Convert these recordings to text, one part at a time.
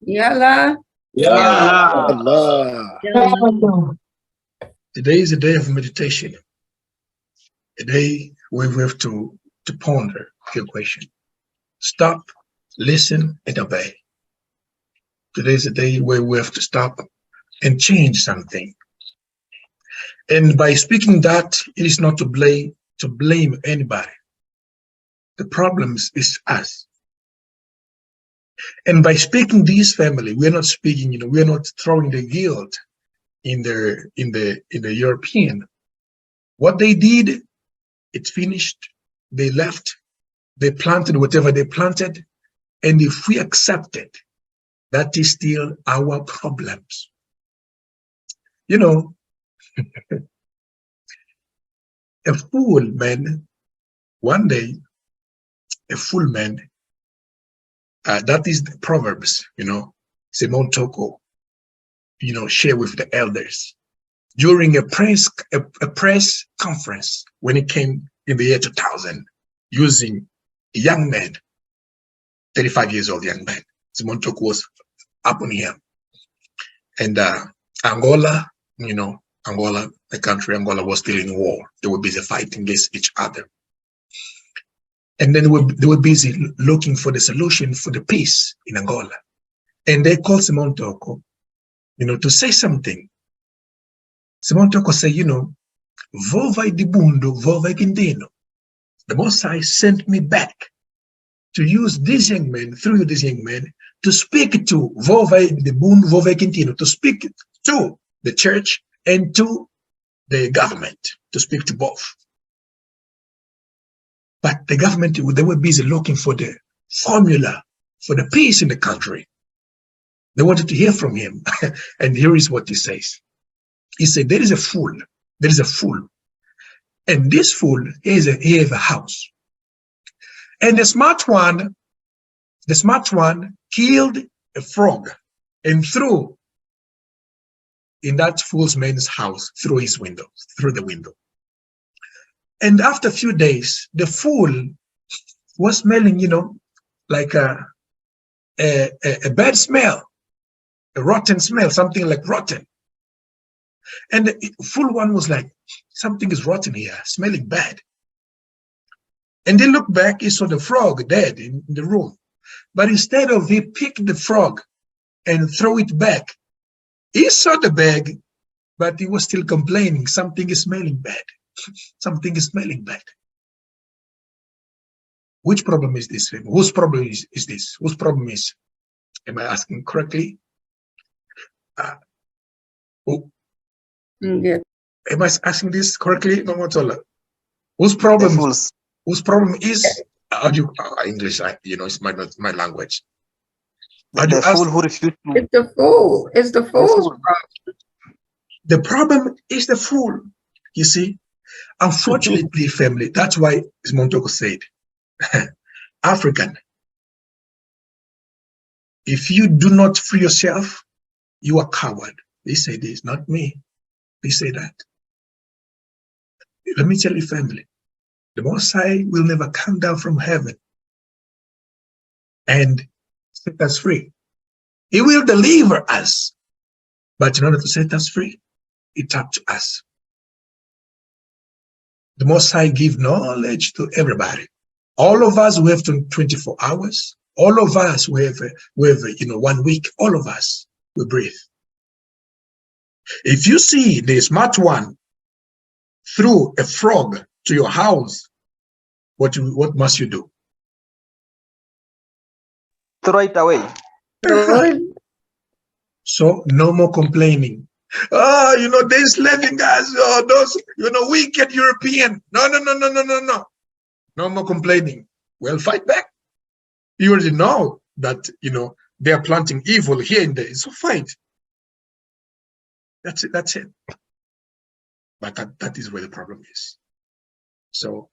Yalla. Allah. Today is a day of meditation, a day where we have to ponder your question. Stop, listen, and obey. Today is a day where we have to stop and change something. And by speaking that, it is not to blame anybody. The problems is us. And by speaking this family, we're not speaking, we're not throwing the guilt in the European. What they did, it's finished. They left. They planted whatever they planted. And if we accept it, that is still our problems. A fool man, one day, a fool man, that is the Proverbs, Simon Toko, share with the elders during a press conference when it came in the year 2000, using a young man, 35 years old young man. Simon Toko was up on him. And Angola, Angola, the country, Angola was still in war. They were busy fighting against each other. And then they were busy looking for the solution for the peace in Angola. And they called Simon Toko, to say something. Simon Toko said, Vovai Dibundo, Vovai Quintino. The Most High sent me back to use this young man, through this young man, to speak to Vovai Dibundo, Vovai Quintino, to speak to the church and to the government, to speak to both. But the government, they were busy looking for the formula for the peace in the country. They wanted to hear from him. And here is what he says. He said, there is a fool. There is a fool. And this fool, he has a house. And the smart one killed a frog and threw in that fool's man's house through the window. And after a few days, the fool was smelling, like a bad smell, a rotten smell, something like rotten. And the fool one was like, something is rotten here, smelling bad. And they looked back, he saw the frog dead in the room. But instead of he picked the frog and throw it back, he saw the bag, but he was still complaining, something is smelling bad. Something is smelling bad. Which problem is this? Whose problem is this? Whose problem is? Am I asking correctly? Yeah. Am I asking this correctly? No, Matola. Whose problem? Whose problem is? English? It's my language. The fool who refused to. It's the fool. It's the fool's problem. The problem is the fool. You see. Unfortunately, family, that's why Simon Toko said, African, if you do not free yourself, you are coward. They say this, not me. They say that. Let me tell you, family, the Most High will never come down from heaven and set us free. He will deliver us. But in order to set us free, it's up to us. The Most High give knowledge to everybody. All of us, we have 24 hours. All of us, we have 1 week. All of us, we breathe. If you see the smart one threw a frog to your house, what must you do? Throw it away. So no more complaining. Oh, they're enslaving us. Oh, those, wicked European. No. No more complaining. Well, fight back. You already know that, they are planting evil here and there. So fight. That's it. But that is where the problem is. So,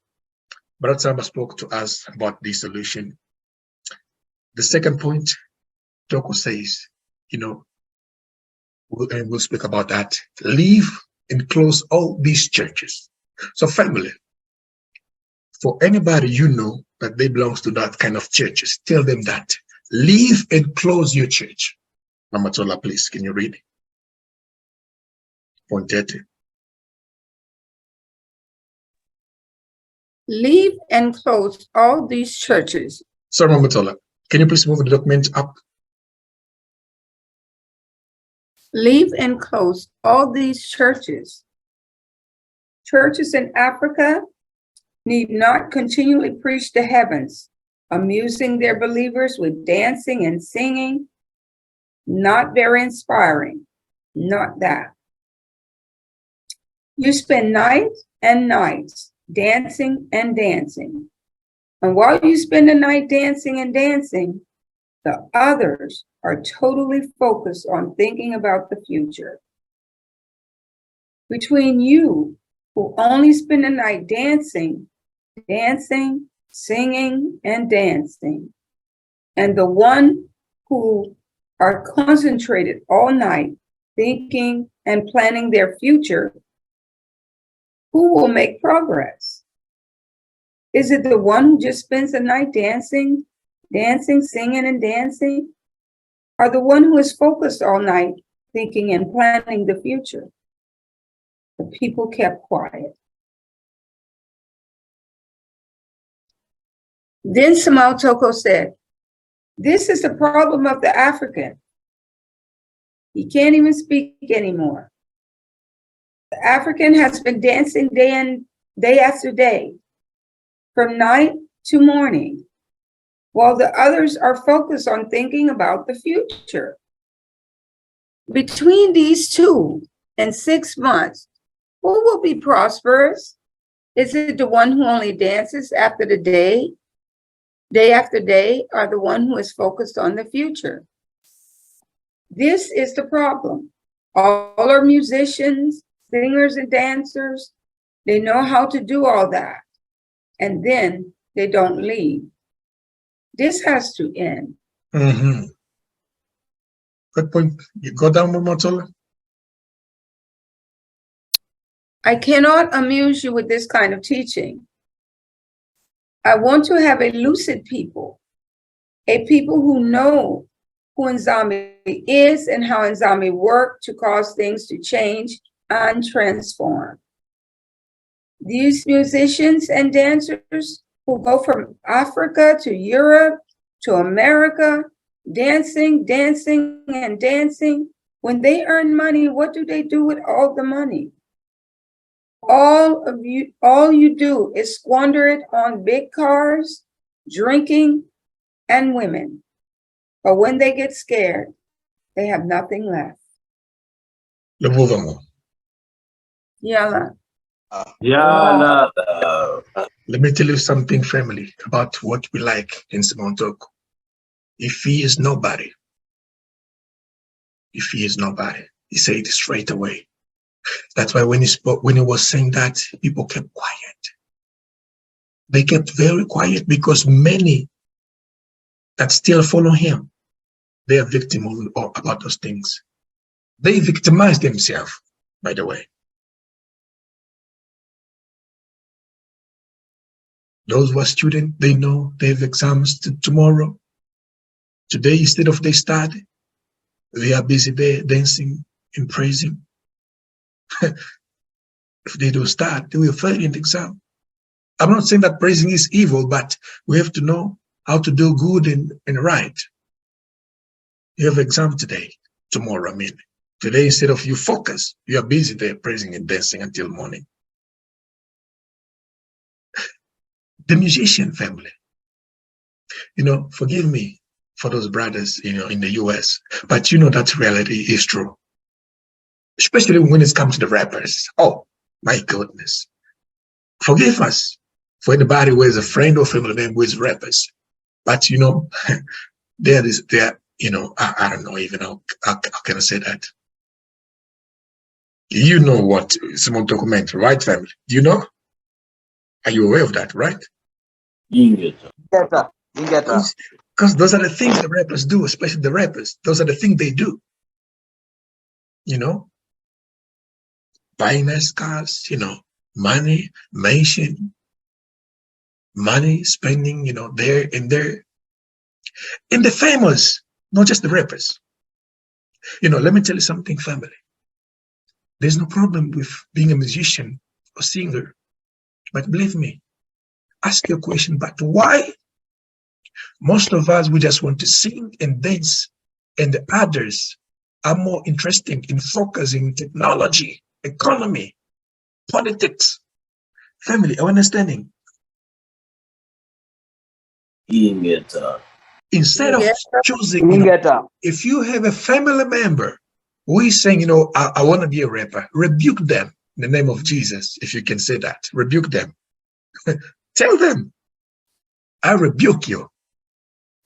Brother Samba spoke to us about the solution. The second point, Toko says, we'll speak about that. Leave and close all these churches. So family, for anybody that they belongs to that kind of churches, tell them that Leave and close your church. Mama Tola, please, can you read? Point 30. Leave and close all these churches. Sorry, Mama Tola, can you please move the document up? Leave and close all these churches. Churches in Africa need not continually preach the heavens, amusing their believers with dancing and singing. Not very inspiring. Not that. You spend nights and nights dancing and dancing. And while you spend the night dancing and dancing, the others are totally focused on thinking about the future. Between you, who only spend the night dancing, singing, and dancing, and the one who are concentrated all night thinking and planning their future, who will make progress? Is it the one who just spends the night dancing, singing, and dancing? Or the one who is focused all night thinking and planning the future? The people kept quiet. Then Samuel Toko said, "This is the problem of the African. He can't even speak anymore. The African has been dancing day after day, from night to morning, while the others are focused on thinking about the future. Between these 2 and 6 months, who will be prosperous? Is it the one who only dances after the day after day, or the one who is focused on the future? This is the problem. All are musicians, singers, and dancers. They know how to do all that, and then they don't leave. This has to end." Good point. You go down, Mama Tola. I cannot amuse you with this kind of teaching. I want to have a lucid people, a people who know who Nzambi is and how Nzambi worked to cause things to change and transform. These musicians and dancers who go from Africa to Europe to America, dancing, and dancing, when they earn money, what do they do with all the money? All you do is squander it on big cars, drinking, and women. But when they get scared, they have nothing left. Le mouvement. Yalla. Yalla. Let me tell you something, family, about what we like in Simon Toko. If he is nobody, he said it straight away. That's why when he was saying that, people kept quiet. They kept very quiet because many that still follow him, they are victims about those things. They victimize themselves, by the way. Those who are students, they know they have exams tomorrow. Today, instead of they study, they are busy there dancing and praising. If they don't start, they will fail in the exam. I'm not saying that praising is evil, but we have to know how to do good and right. You have exam today, tomorrow, I mean. Today, instead of you focus, you are busy there praising and dancing until morning. The musician family, forgive me for those brothers, in the US, but that reality is true. Especially when it comes to the rappers. Oh, my goodness. Forgive us for anybody who is a friend or family member who is rappers. But, I don't know even how can I say that? You know what Simon Toko meant, right, family? Do you know? Are you aware of that, right? Ingeta. Because those are the things the rappers do, especially the rappers. Those are the things they do. Buying nice cars, money, mansion, money, spending, there and there. And the famous, not just the rappers. You know, let me tell you something, family. There's no problem with being a musician or singer. But believe me, ask your question, but why? Most of us, we just want to sing and dance, and the others are more interested in focusing technology, economy, politics, family, understanding. Instead of choosing, you know, if you have a family member who is saying, you know, I want to be a rapper, rebuke them in the name of Jesus, if you can say that. Rebuke them. Tell them, I rebuke you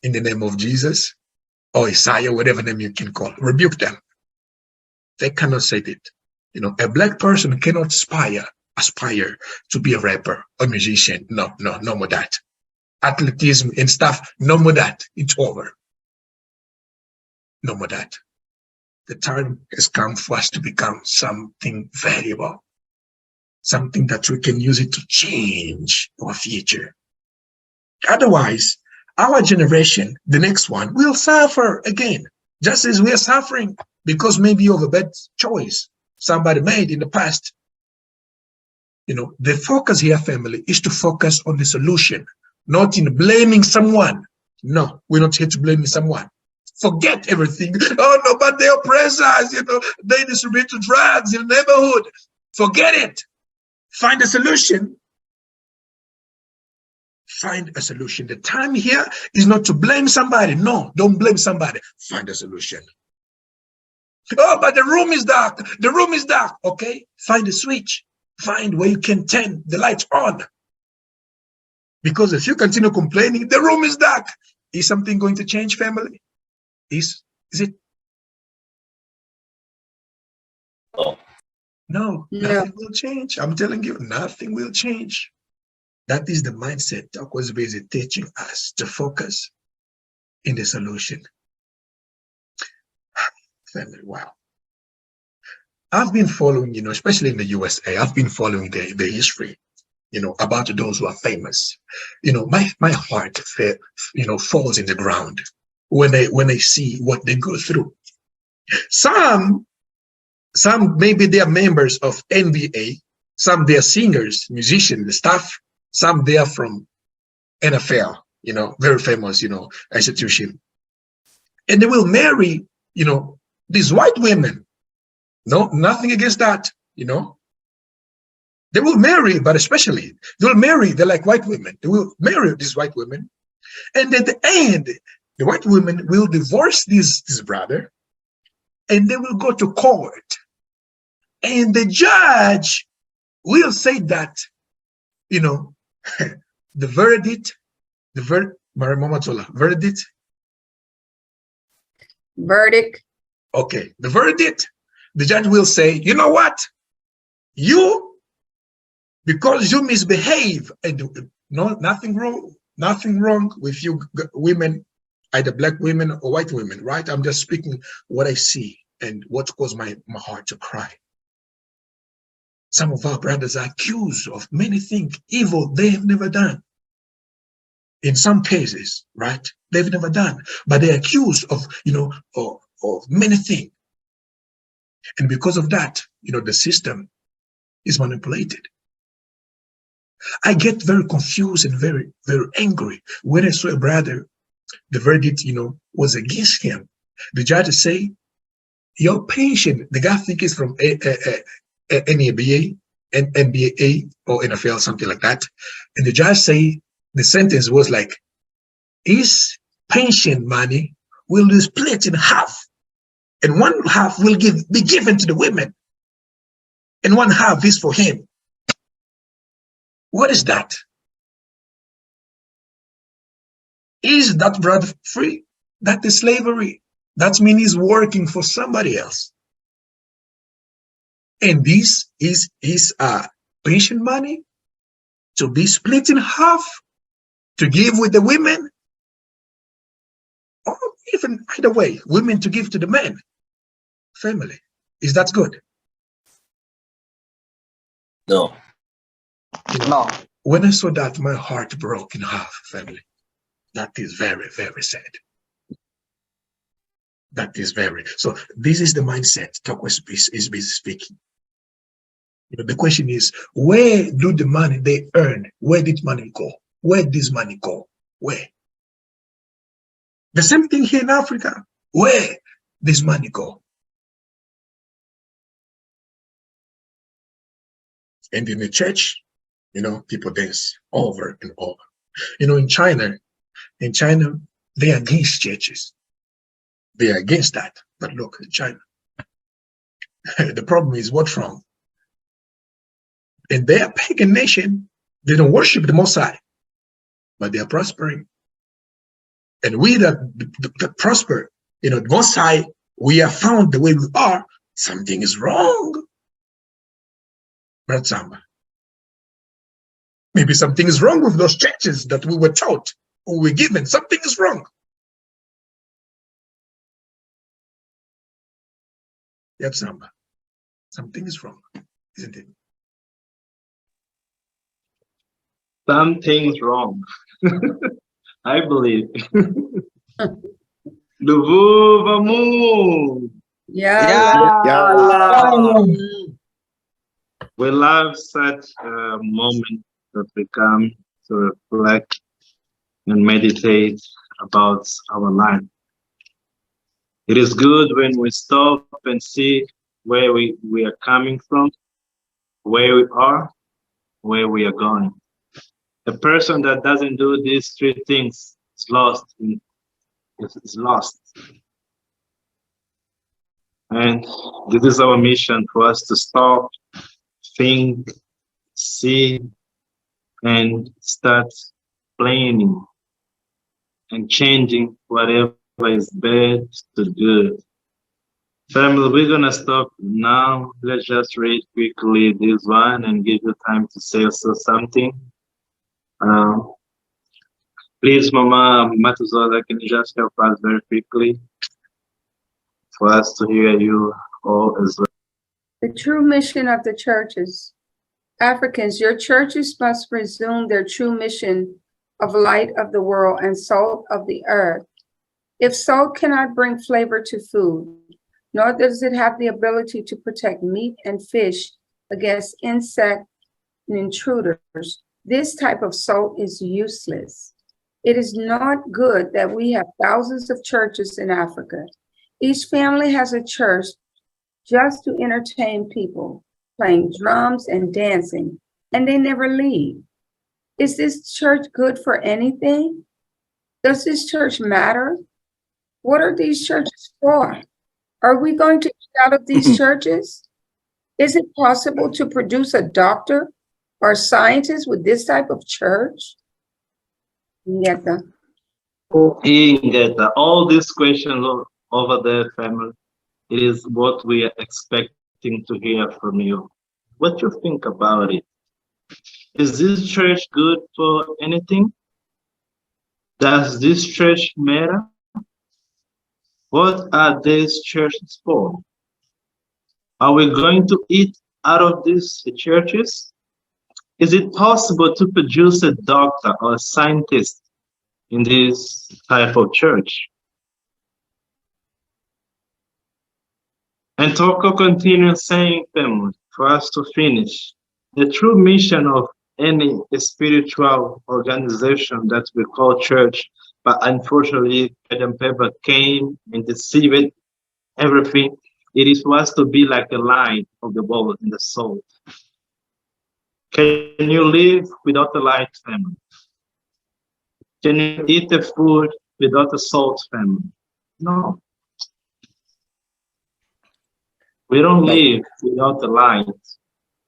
in the name of Jesus or Isaiah, whatever name you can call. Rebuke them. They cannot say it. You know, a black person cannot aspire to be a rapper, a musician. No more that. Athleticism and stuff, no more that. It's over. No more that. The time has come for us to become something valuable, something that we can use it to change our future. Otherwise, our generation, the next one, will suffer again, just as we are suffering because maybe of a bad choice somebody made in the past. You know, the focus here, family, is to focus on the solution, not in blaming someone. No, we're not here to blame someone. Forget everything. Oh, no, but they oppress us, you know, they distribute drugs in the neighborhood. Forget it. Find a solution. Find a solution. The time here is not to blame somebody. No, don't blame somebody. Find a solution. Oh, but the room is dark. The room is dark. Okay, find a switch. Find where you can turn the light on. Because if you continue complaining, the room is dark. Is something going to change, family? Is it? No, nothing will change. I'm telling you, nothing will change. That is the mindset that was busy teaching us to focus in the solution. Family, wow. I've been following, you know, especially in the USA, I've been following the history, you know, about those who are famous. You know, my heart, you know, falls in the ground when I see what they go through. Some maybe they are members of NBA, some they are singers, musicians, the staff. Some they are from NFL, you know, very famous, you know, institution. And they will marry, you know, these white women. No, nothing against that, you know. They will marry, but especially, they'll marry, they're like white women. They will marry these white women. And at the end, the white women will divorce this brother, and they will go to court. And the judge will say that, you know, the verdict, verdict. Okay, the verdict, the judge will say, you know what? You, because you misbehave, and no, nothing wrong with you women, either black women or white women, right? I'm just speaking what I see and what caused my heart to cry. Some of our brothers are accused of many things, evil they have never done. In some cases, right? They've never done, but they're accused of, you know, of many things. And because of that, you know, the system is manipulated. I get very confused and very, very angry when I saw a brother, the verdict, you know, was against him. The judge say, your patient, the guy think is from NBA, or NFL, something like that. And the judge say, the sentence was like, his pension money will be split in half, and one half will be given to the women, and one half is for him. What is that? Is that brother free? That is slavery. That means he's working for somebody else. And this is his pension money to be split in half, to give with the women, or even either way, women to give to the men. Family, is that good? No. You know, no. When I saw that, my heart broke in half, family. That is very, very sad. That is very, so this is the mindset Tokwe is busy speaking. The question is, where do the money they earn, where did money go? Where did this money go? Where? The same thing here in Africa. Where this money go? And in the church, people dance over and over. In China, they are against churches. They are against that. But look, in China, the problem is what's wrong? In their pagan nation, they don't worship the Most High, but they are prospering. And we that prosper, the Most High, we are found the way we are, something is wrong. Brother Zamba. Maybe something is wrong with those churches that we were taught or we were given. Something is wrong. Yep, Zamba. Something is wrong, isn't it? Something's wrong. I believe. Luvu Vamu. Yeah. We love such a moment that we come to reflect and meditate about our life. It is good when we stop and see where we are coming from, where we are, where we are going. A person that doesn't do these three things is lost. Is lost. And this is our mission, for us to stop, think, see, and start planning and changing whatever is bad to good. Family, we're gonna stop now. Let's just read quickly this one and give you time to say also something. Please, Mama Matuzola, can you just help us very quickly for us to hear you all as well? The true mission of the churches. Africans, your churches must resume their true mission of light of the world and salt of the earth. If salt cannot bring flavor to food, nor does it have the ability to protect meat and fish against insect and intruders, this type of salt is useless. It is not good that we have thousands of churches in Africa. Each family has a church just to entertain people, playing drums and dancing, and they never leave. Is this church good for anything? Does this church matter? What are these churches for? Are we going to eat out of these churches? Is it possible to produce a doctor or scientist with this type of church? Ngeta. All these questions over there, family, it is what we are expecting to hear from you. What you think about it? Is this church good for anything? Does this church matter? What are these churches for? Are we going to eat out of these churches? Is it possible to produce a doctor or a scientist in this type of church? And Toko continues saying, family, for us to finish, the true mission of any spiritual organization that we call church, but unfortunately, Adam Pepper came and deceived everything. It is for us to be like the light of the world in the soul. Can you live without the light, family? Can you eat the food without the salt, family? No. We don't live without the light.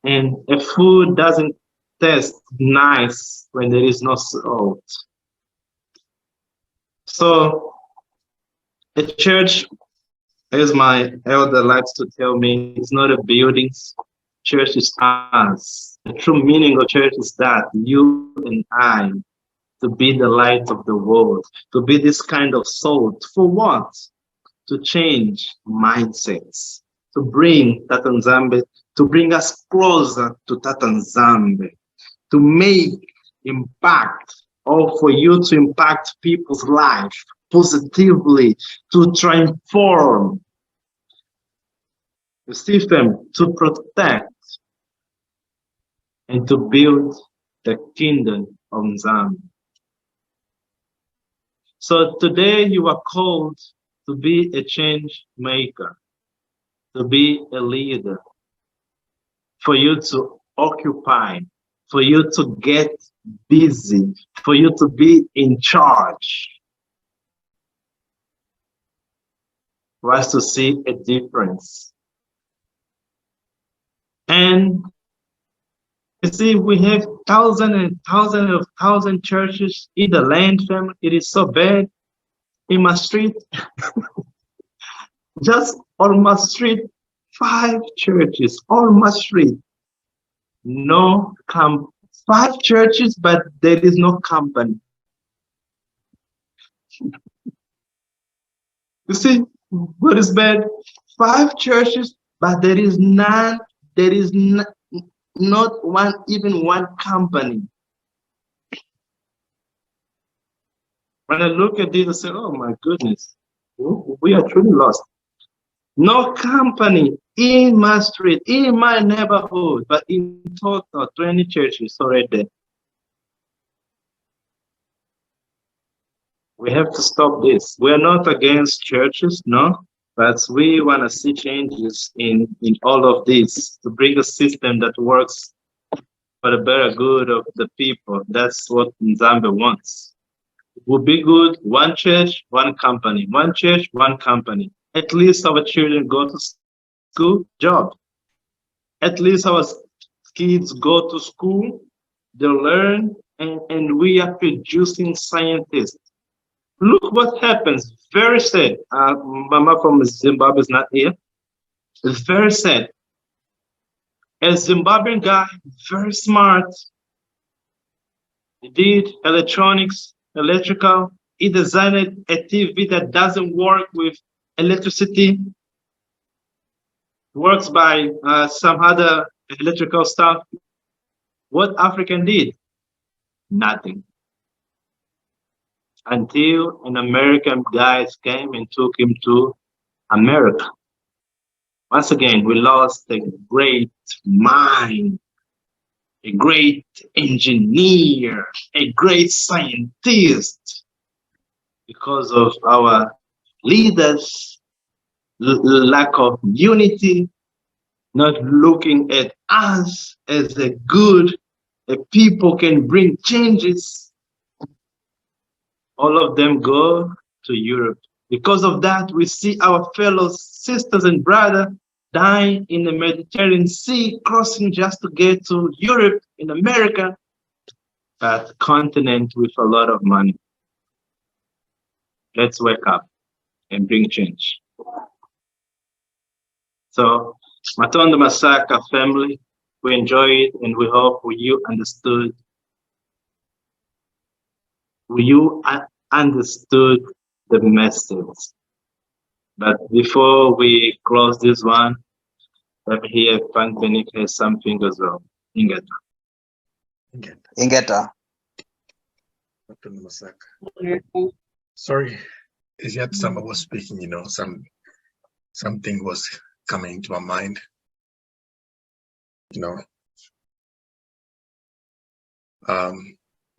And a food doesn't taste nice when there is no salt. So a church, as my elder likes to tell me, it's not a building. Church is us. The true meaning of church is that you and I, to be the light of the world, to be this kind of salt. For what? To change mindsets, to bring Tata Nzambe, to bring us closer to Tata Nzambe, to make impact or for you to impact people's life positively, to transform the system, to protect and to build the kingdom of Nzambi. So today you are called to be a change maker, to be a leader, for you to occupy, for you to get busy, for you to be in charge, for us to see a difference. And you see, we have thousands and thousands of churches in the land, family. It is so bad. In my street, just on my street, 5 churches on my street. No 5 churches, but there is no company. You see what is bad? 5 churches, but there is none. There is not one, even one company. When I look at this, I say, oh my goodness, we are truly lost. No company in my street, in my neighborhood, but in total 20 churches already. We have to stop this. We are not against churches, no, but we want to see changes in all of this to bring a system that works for the better good of the people. That's what Nzambi wants. It would be good, one church, one company, one church, one company. At least our children go to school, job. At least our kids go to school, they learn, and we are producing scientists. Look what happens. Very sad. Mama from Zimbabwe is not here. It's very sad. A Zimbabwean guy, very smart. He did electronics, electrical. He designed a TV that doesn't work with electricity. Works by some other electrical stuff. What African did? Nothing. Until an American guy came and took him to America. Once again, we lost a great mind, a great engineer, a great scientist because of our leaders' lack of unity, not looking at us as a good people can bring changes. All of them go to Europe. Because of that, we see our fellow sisters and brothers dying in the Mediterranean Sea, crossing just to get to Europe in America, that continent with a lot of money. Let's wake up and bring change. So, Matondo Masaka family, we enjoy it and we hope you understood. You understood the message. But before we close this one, let me hear Frank Benick has something as well. Ingeta. Ingeta. Matondo Masaka. Sorry, as yet someone was speaking, you know, something was coming to my mind. You know.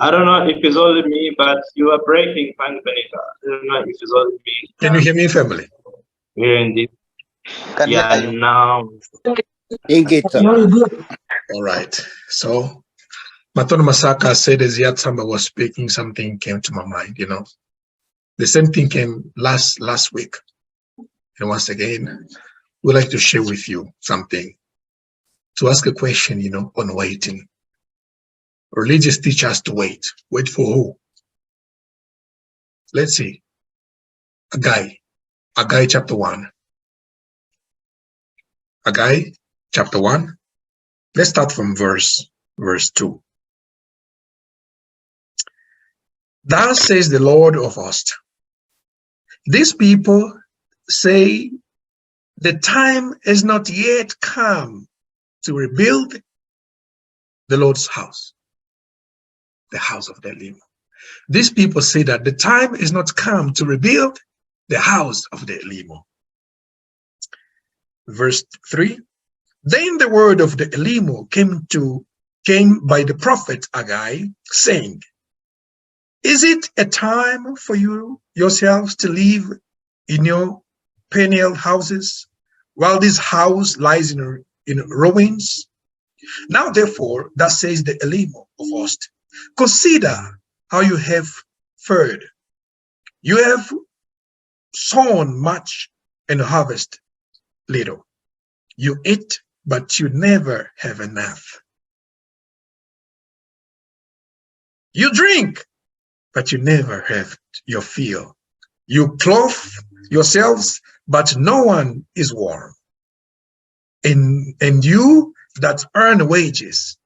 I don't know if it's only me, but you are breaking, Frank Benita. I don't know if it's only me. Can you hear me, family? Yeah, indeed. Yeah, now. All right. So, Matondo Masaka said as yet somebody was speaking, something came to my mind, you know. The same thing came last week. And once again, we'd like to share with you something. To ask a question, you know, on waiting. Religious teach us to wait. Wait for who? Let's see. Haggai chapter 1. Haggai chapter 1. Let's start from verse 2. Thus says the Lord of hosts. These people say the time has not yet come to rebuild the Lord's house, the house of the living. These people say that the time is not come to rebuild the house of the Elimo. Verse 3. Then the word of the Elimo came by the prophet Haggai, saying, is it a time for you yourselves to live in your peniel houses, while this house lies in ruins? Now therefore, thus says the Elimo of hosts, consider how you have fared. You have sown much and harvest little. You eat, but you never have enough. You drink, but you never have your fill. You clothe yourselves, but no one is warm. And you that earn wages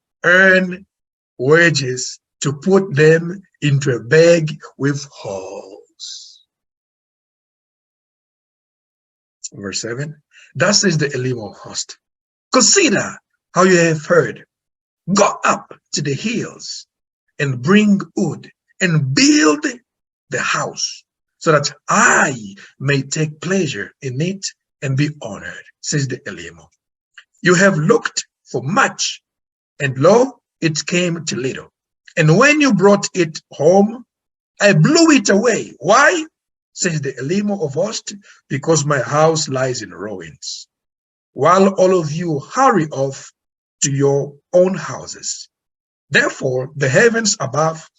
to put them into a bag with holes. Verse 7. Thus says the Elimo host, consider how you have heard. Go up to the hills and bring wood and build the house, so that I may take pleasure in it and be honored, says the Elimo. You have looked for much, and lo, it came to little. And when you brought it home, I blew it away. Why? Says the Elimo of hosts, because my house lies in ruins, while all of you hurry off to your own houses. Therefore, the heavens above,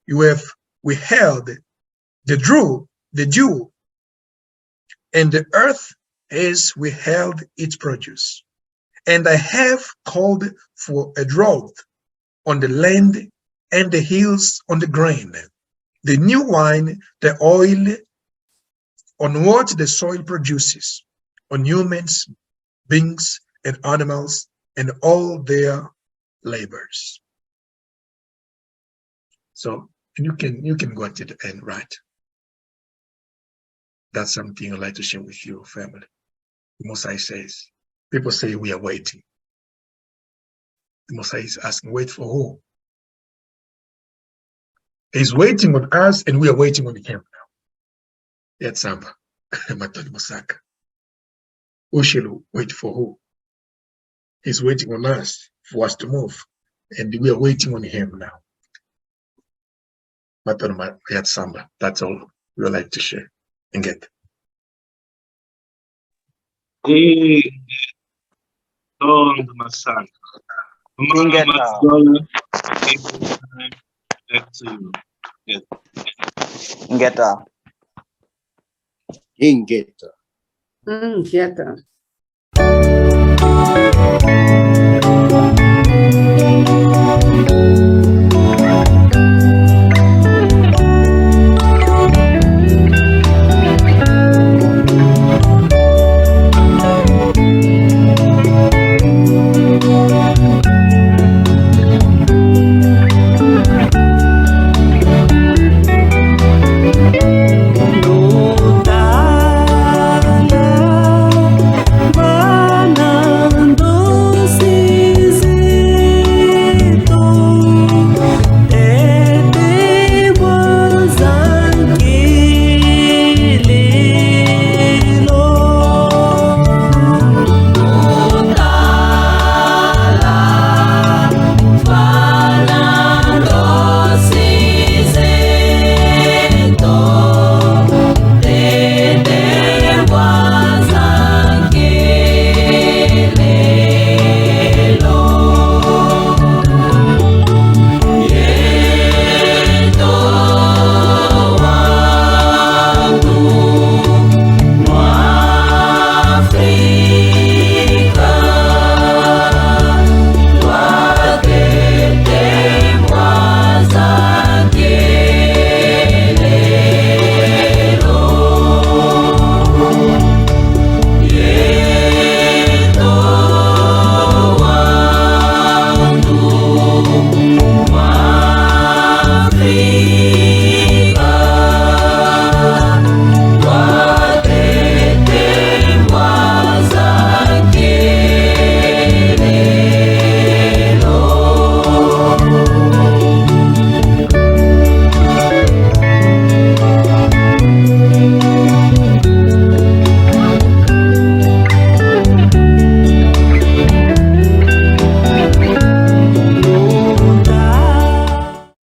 you have withheld the dew, and the earth has withheld its produce. And I have called for a drought on the land and the hills on the grain, the new wine, the oil, on what the soil produces, on humans, beings, and animals, and all their labors. So you can go to the end, right? That's something I'd like to share with you, family. The Mosai says, people say we are waiting. The Mosai is asking, wait for who? He's waiting on us, and we are waiting on him now. Yet Samba, Matali Mosaka. Who shall wait for who? He's waiting on us for us to move, and we are waiting on him now. Yet Samba, that's all we would like to share and get. Back to you. Yes. Ngeta. Ingeta.